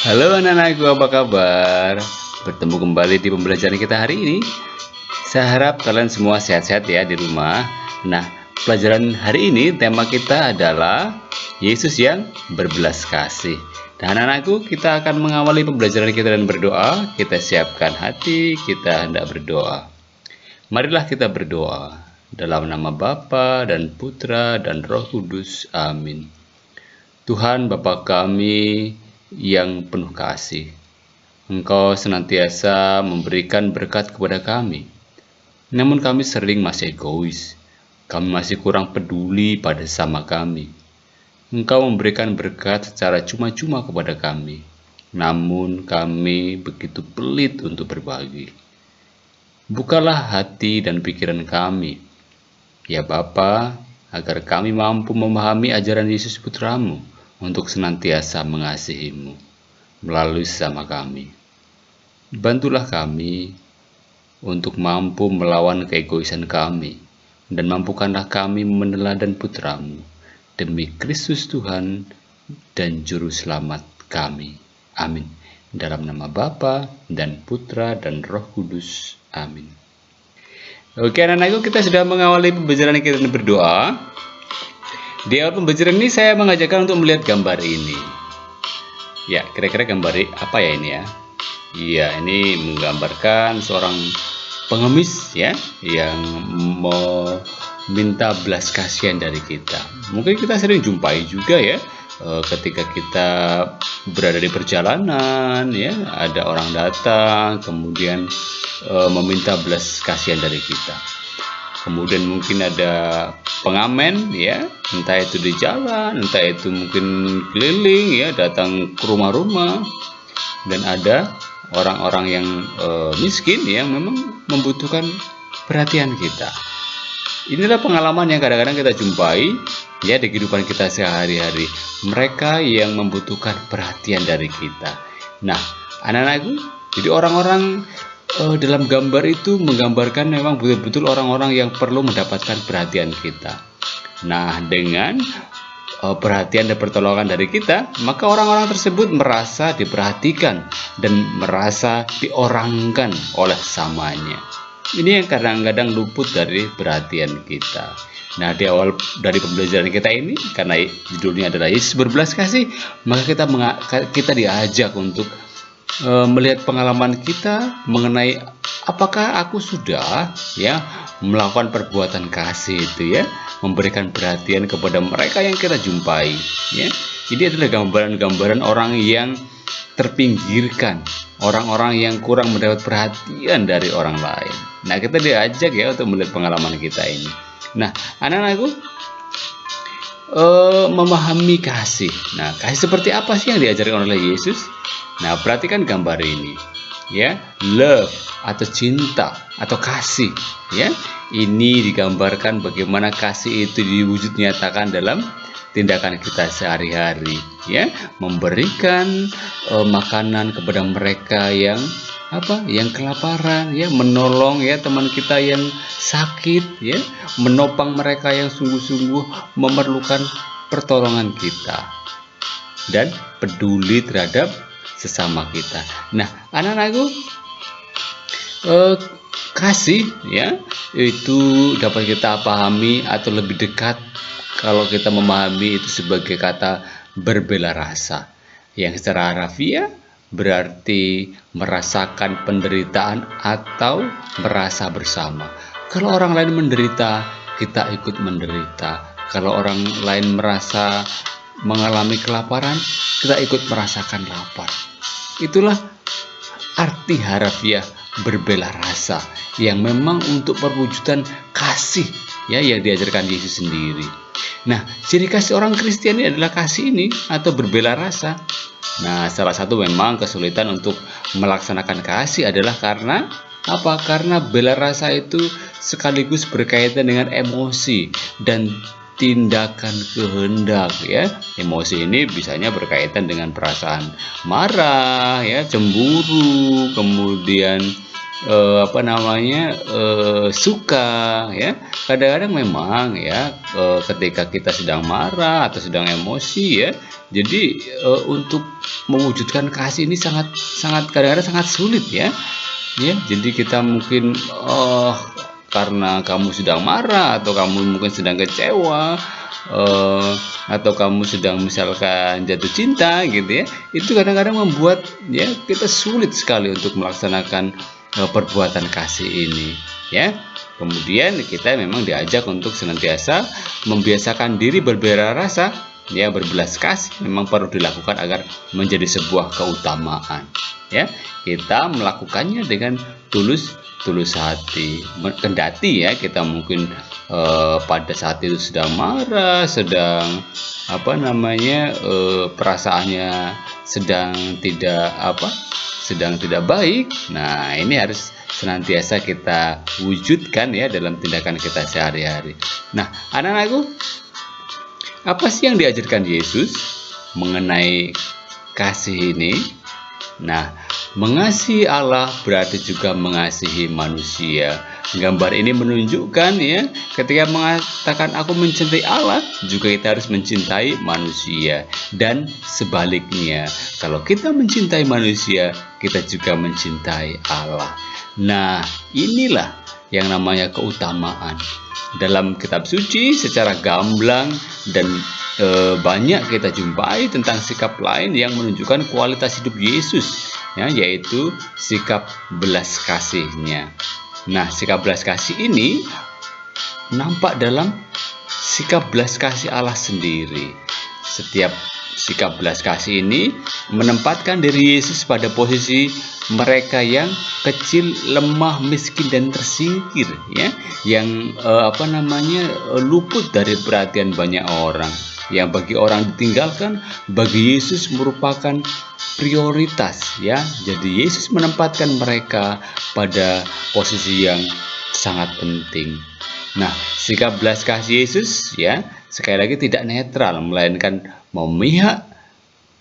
Halo anak-anakku, apa kabar? Bertemu kembali di pembelajaran kita hari ini. Saya harap kalian semua sehat-sehat ya di rumah. Nah, pelajaran hari ini tema kita adalah Yesus yang berbelas kasih. Dan anak-anakku, kita akan mengawali pembelajaran kita dan berdoa. Kita siapkan hati, kita hendak berdoa. Marilah kita berdoa. Dalam nama Bapa dan Putra dan Roh Kudus. Amin. Tuhan Bapa kami yang penuh kasih, Engkau senantiasa memberikan berkat kepada kami. Namun kami sering masih egois. Kami masih kurang peduli pada sesama kami. Engkau memberikan berkat secara cuma-cuma kepada kami. Namun kami begitu pelit untuk berbagi. Bukalah hati dan pikiran kami, ya Bapa, agar kami mampu memahami ajaran Yesus Putramu untuk senantiasa mengasihimu melalui sesama kami. Bantulah kami untuk mampu melawan keegoisan kami, dan mampukanlah kami meneladan Putramu demi Kristus Tuhan dan Juru Selamat kami. Amin. Dalam nama Bapa dan Putra dan Roh Kudus. Amin. Oke anak-anakku, kita sudah mengawali pembelajaran kita dan berdoa. Di awal pembelajaran ini saya mengajak kalian untuk melihat gambar ini. Ya, kira-kira gambar apa ya ini ya? Iya, ini menggambarkan seorang pengemis ya yang meminta belas kasihan dari kita. Mungkin kita sering jumpai juga ya ketika kita berada di perjalanan ya, ada orang datang kemudian meminta belas kasihan dari kita. Kemudian mungkin ada pengamen ya, entah itu di jalan, entah itu mungkin keliling ya, datang ke rumah-rumah. Dan ada orang-orang yang miskin yang memang membutuhkan perhatian kita. Inilah pengalaman yang kadang-kadang kita jumpai ya di kehidupan kita sehari-hari. Mereka yang membutuhkan perhatian dari kita. Nah, anak-anakku, jadi orang-orang dalam gambar itu menggambarkan memang betul-betul orang-orang yang perlu mendapatkan perhatian kita. Nah, dengan perhatian dan pertolongan dari kita, maka orang-orang tersebut merasa diperhatikan dan merasa diorangkan oleh samanya. Ini yang kadang-kadang luput dari perhatian kita. Nah, di awal dari pembelajaran kita ini, karena judulnya adalah Yesus berbelas kasih, maka kita diajak untuk melihat pengalaman kita mengenai apakah aku sudah ya melakukan perbuatan kasih itu ya, memberikan perhatian kepada mereka yang kita jumpai ya. Ini adalah gambaran-gambaran orang yang terpinggirkan, orang-orang yang kurang mendapat perhatian dari orang lain. Nah, kita diajak ya untuk melihat pengalaman kita ini. Nah, anak-anakku, memahami kasih. Nah, kasih seperti apa sih yang diajarkan oleh Yesus? Nah, perhatikan gambar ini ya, love atau cinta atau kasih ya. Ini digambarkan bagaimana kasih itu diwujud nyatakan dalam tindakan kita sehari-hari ya, memberikan makanan kepada mereka yang yang kelaparan ya, menolong ya teman kita yang sakit ya, menopang mereka yang sungguh-sungguh memerlukan pertolongan kita, dan peduli terhadap sesama kita. Nah, anak-anakku, kasih ya itu dapat kita pahami atau lebih dekat kalau kita memahami itu sebagai kata berbela rasa, yang secara harafiah berarti merasakan penderitaan atau merasa bersama. Kalau orang lain menderita, kita ikut menderita. Kalau orang lain merasa mengalami kelaparan, kita ikut merasakan lapar. Itulah arti harafiah berbela rasa yang memang untuk perwujudan kasih ya yang diajarkan Yesus sendiri. Nah, ciri kasih orang Kristen ini adalah kasih ini atau berbela rasa. Nah, salah satu memang kesulitan untuk melaksanakan kasih adalah karena apa? Karena bela rasa itu sekaligus berkaitan dengan emosi dan tindakan kehendak ya. Emosi ini bisanya berkaitan dengan perasaan marah ya, cemburu, kemudian suka ya. Kadang-kadang memang ya, ketika kita sedang marah atau sedang emosi ya, jadi untuk mewujudkan kasih ini sangat kadang-kadang sangat sulit ya. Ya, jadi kita mungkin karena kamu sedang marah atau kamu mungkin sedang kecewa, atau kamu sedang misalkan jatuh cinta gitu ya, itu kadang-kadang membuat ya kita sulit sekali untuk melaksanakan perbuatan kasih ini ya. Kemudian kita memang diajak untuk senantiasa membiasakan diri berbela rasa ya. Berbelas kasih memang perlu dilakukan agar menjadi sebuah keutamaan ya. Kita melakukannya dengan tulus hati, kendati ya kita mungkin pada saat itu sedang marah, sedang perasaannya sedang tidak baik. Nah, ini harus senantiasa kita wujudkan ya dalam tindakan kita sehari-hari. Nah, anak-anakku, apa sih yang diajarkan Yesus mengenai kasih ini? Nah, mengasihi Allah berarti juga mengasihi manusia. Gambar ini menunjukkan ya, ketika mengatakan aku mencintai Allah, juga kita harus mencintai manusia. Dan sebaliknya, kalau kita mencintai manusia, kita juga mencintai Allah. Nah, inilah yang namanya keutamaan. Dalam kitab suci secara gamblang dan banyak kita jumpai tentang sikap lain yang menunjukkan kualitas hidup Yesus ya, yaitu sikap belas kasihnya. Nah, sikap belas kasih ini nampak dalam sikap belas kasih Allah sendiri. Setiap sikap belas kasih ini menempatkan diri Yesus pada posisi mereka yang kecil, lemah, miskin dan tersingkir ya, yang luput dari perhatian banyak orang. Yang bagi orang ditinggalkan, bagi Yesus merupakan prioritas ya. Jadi Yesus menempatkan mereka pada posisi yang sangat penting. Nah, sikap belas kasih Yesus ya, sekali lagi tidak netral, melainkan memihak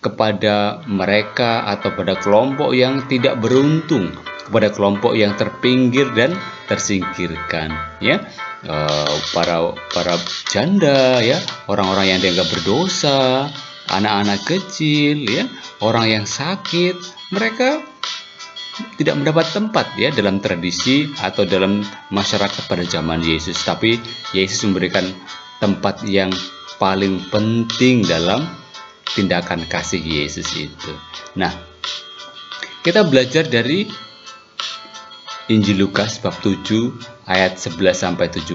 kepada mereka atau pada kelompok yang tidak beruntung, kepada kelompok yang terpinggir dan tersingkirkan ya. Para janda ya, orang-orang yang dianggap berdosa, anak-anak kecil ya, orang yang sakit, mereka tidak mendapat tempat ya dalam tradisi atau dalam masyarakat pada zaman Yesus, tapi Yesus memberikan tempat yang paling penting dalam tindakan kasih Yesus itu. Nah, kita belajar dari Injil Lukas bab 7 ayat 11 sampai 17.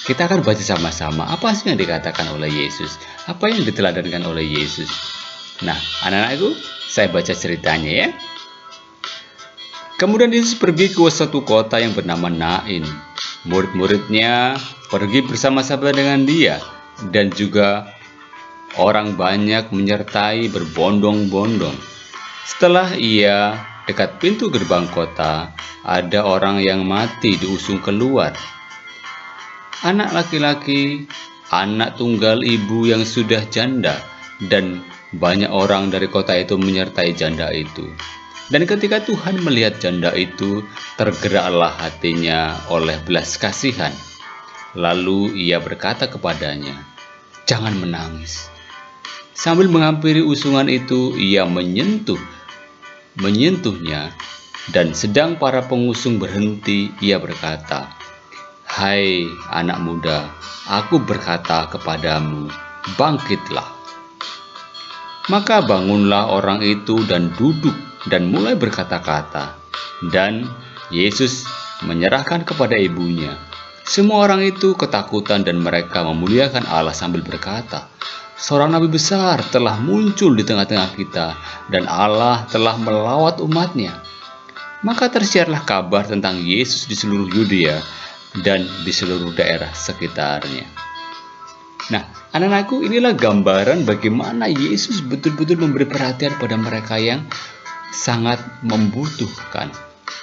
Kita akan baca sama-sama apa sih yang dikatakan oleh Yesus, apa yang diteladankan oleh Yesus. Nah, anak-anakku, saya baca ceritanya ya. Kemudian Yesus pergi ke suatu kota yang bernama Nain. Murid-muridnya pergi bersama-sama dengan dia, dan juga orang banyak menyertai berbondong-bondong. Setelah ia dekat pintu gerbang kota, ada orang yang mati diusung keluar. Anak laki-laki, anak tunggal ibu yang sudah janda, dan banyak orang dari kota itu menyertai janda itu. Dan ketika Tuhan melihat janda itu, tergeraklah hatinya oleh belas kasihan. Lalu ia berkata kepadanya, "Jangan menangis." Sambil menghampiri usungan itu, ia menyentuhnya, dan sedang para pengusung berhenti, ia berkata, "Hai anak muda, aku berkata kepadamu, bangkitlah." Maka bangunlah orang itu dan duduk dan mulai berkata-kata, dan Yesus menyerahkan kepada ibunya. Semua orang itu ketakutan dan mereka memuliakan Allah sambil berkata, "Seorang nabi besar telah muncul di tengah-tengah kita, dan Allah telah melawat umatnya." Maka tersiarlah kabar tentang Yesus di seluruh Yudea dan di seluruh daerah sekitarnya. Nah, anak-anakku, inilah gambaran bagaimana Yesus betul-betul memberi perhatian pada mereka yang sangat membutuhkan.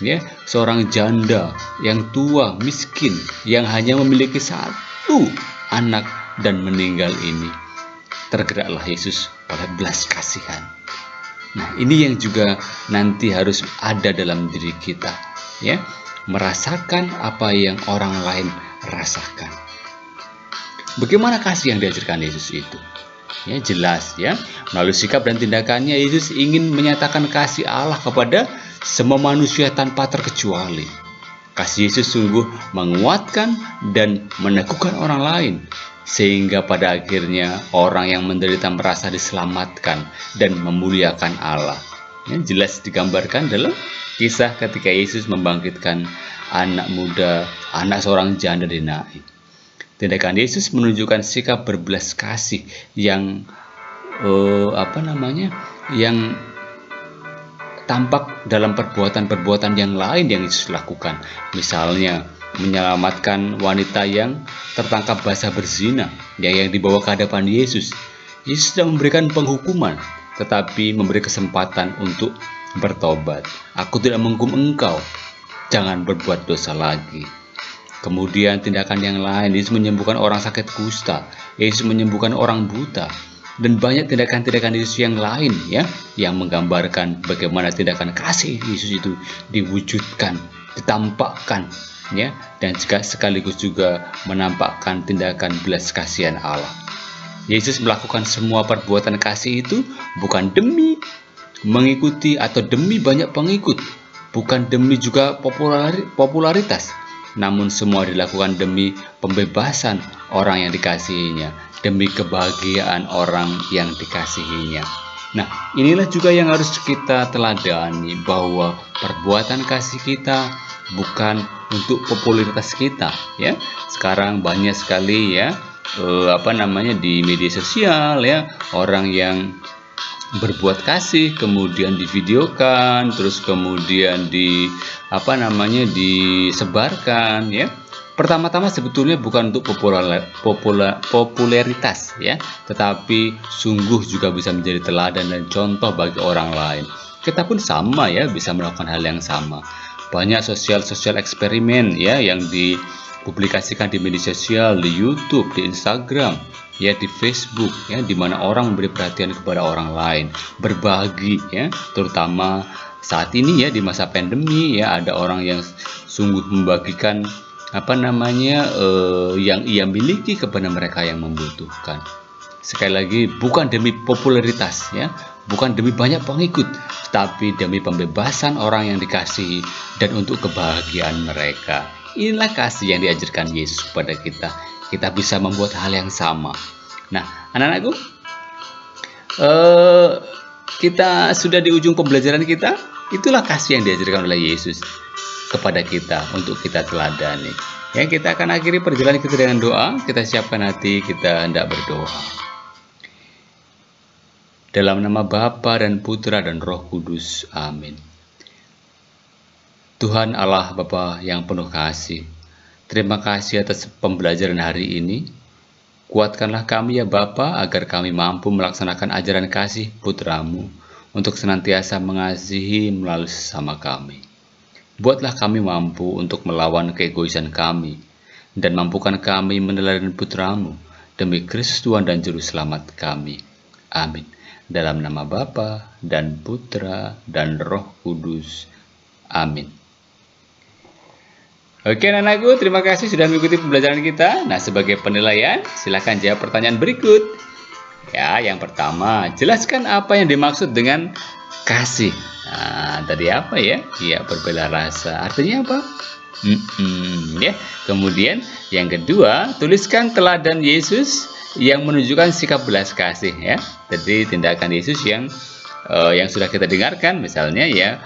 Ya, seorang janda yang tua, miskin, yang hanya memiliki satu anak dan meninggal ini. Tergeraklah Yesus oleh belas kasihan. Nah, ini yang juga nanti harus ada dalam diri kita. ya, merasakan apa yang orang lain rasakan. Bagaimana kasih yang diajarkan Yesus itu? Ya, jelas ya, melalui sikap dan tindakannya Yesus ingin menyatakan kasih Allah kepada semua manusia tanpa terkecuali. Kasih Yesus sungguh menguatkan dan meneguhkan orang lain, sehingga pada akhirnya orang yang menderita merasa diselamatkan dan memuliakan Allah. Ya, jelas digambarkan dalam kisah ketika Yesus membangkitkan anak muda, anak seorang janda di Nain. Tindakan Yesus menunjukkan sikap berbelas kasih yang yang tampak dalam perbuatan-perbuatan yang lain yang Yesus lakukan. Misalnya menyelamatkan wanita yang tertangkap basah berzina yang dibawa ke hadapan Yesus. Yesus tidak memberikan penghukuman, tetapi memberi kesempatan untuk bertobat. Aku tidak menghukum engkau, jangan berbuat dosa lagi. Kemudian tindakan yang lain, Yesus menyembuhkan orang sakit kusta, Yesus menyembuhkan orang buta, dan banyak tindakan-tindakan Yesus yang lain ya, yang menggambarkan bagaimana tindakan kasih Yesus itu diwujudkan, ditampakkan ya, dan sekaligus juga menampakkan tindakan belas kasihan Allah. Yesus melakukan semua perbuatan kasih itu bukan demi mengikuti atau demi banyak pengikut, bukan demi juga popularitas, namun semua dilakukan demi pembebasan orang yang dikasihinya, demi kebahagiaan orang yang dikasihinya. Nah, inilah juga yang harus kita teladani, bahwa perbuatan kasih kita bukan untuk popularitas kita ya. Sekarang banyak sekali ya di media sosial ya, orang yang berbuat kasih kemudian divideokan, terus kemudian disebarkan ya. Pertama-tama sebetulnya bukan untuk popularitas ya, tetapi sungguh juga bisa menjadi teladan dan contoh bagi orang lain. Kita pun sama ya, bisa melakukan hal yang sama. Banyak sosial eksperimen ya yang dipublikasikan di media sosial, di YouTube, di Instagram ya, di Facebook ya, di mana orang memberi perhatian kepada orang lain, berbagi ya, terutama saat ini ya, di masa pandemi ya, ada orang yang sungguh membagikan yang ia miliki kepada mereka yang membutuhkan. Sekali lagi, bukan demi popularitas ya, bukan demi banyak pengikut, tetapi demi pembebasan orang yang dikasihi dan untuk kebahagiaan mereka. Inilah kasih yang diajarkan Yesus kepada kita. Kita bisa membuat hal yang sama. Nah, anak-anakku, kita sudah di ujung pembelajaran kita. Itulah kasih yang diajarkan oleh Yesus kepada kita untuk kita teladani. Ya, kita akan akhiri perjalanan kita dengan doa. Kita siapkan hati, kita hendak berdoa. Dalam nama Bapa dan Putra dan Roh Kudus. Amin. Tuhan Allah Bapa yang penuh kasih, terima kasih atas pembelajaran hari ini. Kuatkanlah kami ya Bapa, agar kami mampu melaksanakan ajaran kasih Putra-Mu untuk senantiasa mengasihi melalui sesama kami. Buatlah kami mampu untuk melawan keegoisan kami, dan mampukan kami meneladani Putra-Mu demi Kristus Tuhan dan Juru Selamat kami. Amin. Dalam nama Bapa dan Putra dan Roh Kudus. Amin. Oke anak-anakku, terima kasih sudah mengikuti pembelajaran kita. Nah, sebagai penilaian, silakan jawab pertanyaan berikut. Ya, yang pertama, jelaskan apa yang dimaksud dengan kasih. Nah, tadi apa ya? Ya, berbela rasa. Artinya apa? Ya. Kemudian yang kedua, tuliskan teladan Yesus yang menunjukkan sikap belas kasih ya. Jadi tindakan Yesus yang sudah kita dengarkan, misalnya ya,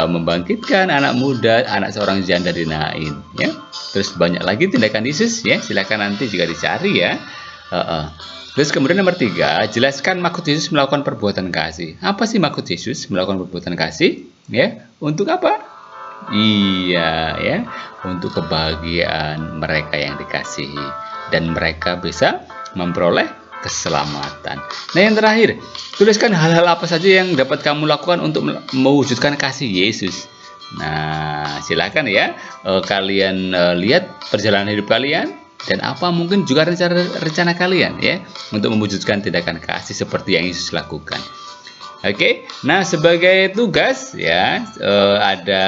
membangkitkan anak muda, anak seorang janda di Nain ya. Terus banyak lagi tindakan Yesus ya, silakan nanti juga dicari ya. Terus kemudian nomor 3, jelaskan maksud Yesus melakukan perbuatan kasih. Apa sih maksud Yesus melakukan perbuatan kasih ya? Untuk apa? Iya ya, untuk kebahagiaan mereka yang dikasihi dan mereka bisa memperoleh keselamatan. Nah, yang terakhir, tuliskan hal-hal apa saja yang dapat kamu lakukan untuk mewujudkan kasih Yesus. Nah, silakan ya, kalian lihat perjalanan hidup kalian dan apa mungkin juga rencana kalian ya untuk mewujudkan tindakan kasih seperti yang Yesus lakukan. Oke, nah sebagai tugas ya, ada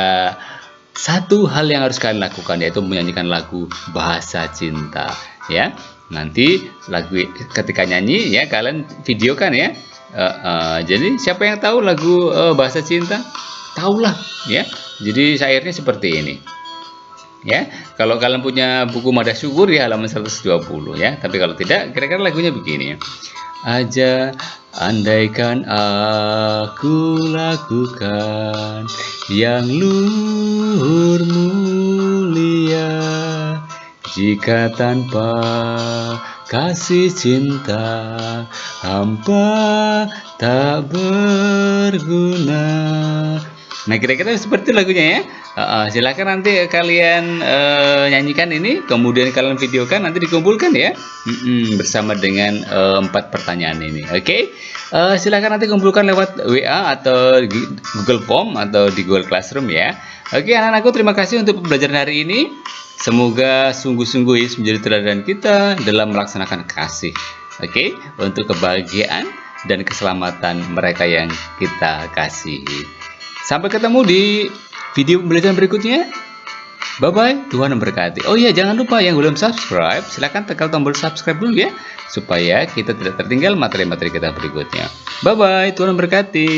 satu hal yang harus kalian lakukan, yaitu menyanyikan lagu Bahasa Cinta ya. Nanti lagu ketika nyanyi ya, kalian videokan ya. Jadi siapa yang tahu lagu Bahasa Cinta? Tahulah ya. Jadi syairnya seperti ini ya. Kalau kalian punya buku Madah Syukur di halaman 120 ya. Tapi kalau tidak, kira-kira lagunya begini. Aja andaikan aku lakukan yang luhur mulia, jika tanpa kasih cinta hampa tak berguna. Nah, kira-kira seperti lagunya ya. Silahkan nanti kalian nyanyikan ini, kemudian kalian videokan, nanti dikumpulkan ya, bersama dengan 4 pertanyaan ini. Oke, silahkan nanti kumpulkan lewat WA atau Google Form atau di Google Classroom ya. Oke, anak-anakku, terima kasih untuk pembelajaran hari ini. Semoga sungguh-sungguh Yesus menjadi teladan kita dalam melaksanakan kasih. Oke, untuk kebahagiaan dan keselamatan mereka yang kita kasihi. Sampai ketemu di video pembelajaran berikutnya. Bye-bye, Tuhan memberkati. Oh iya, jangan lupa yang belum subscribe, silahkan tekan tombol subscribe dulu ya, supaya kita tidak tertinggal materi-materi kita berikutnya. Bye-bye, Tuhan memberkati.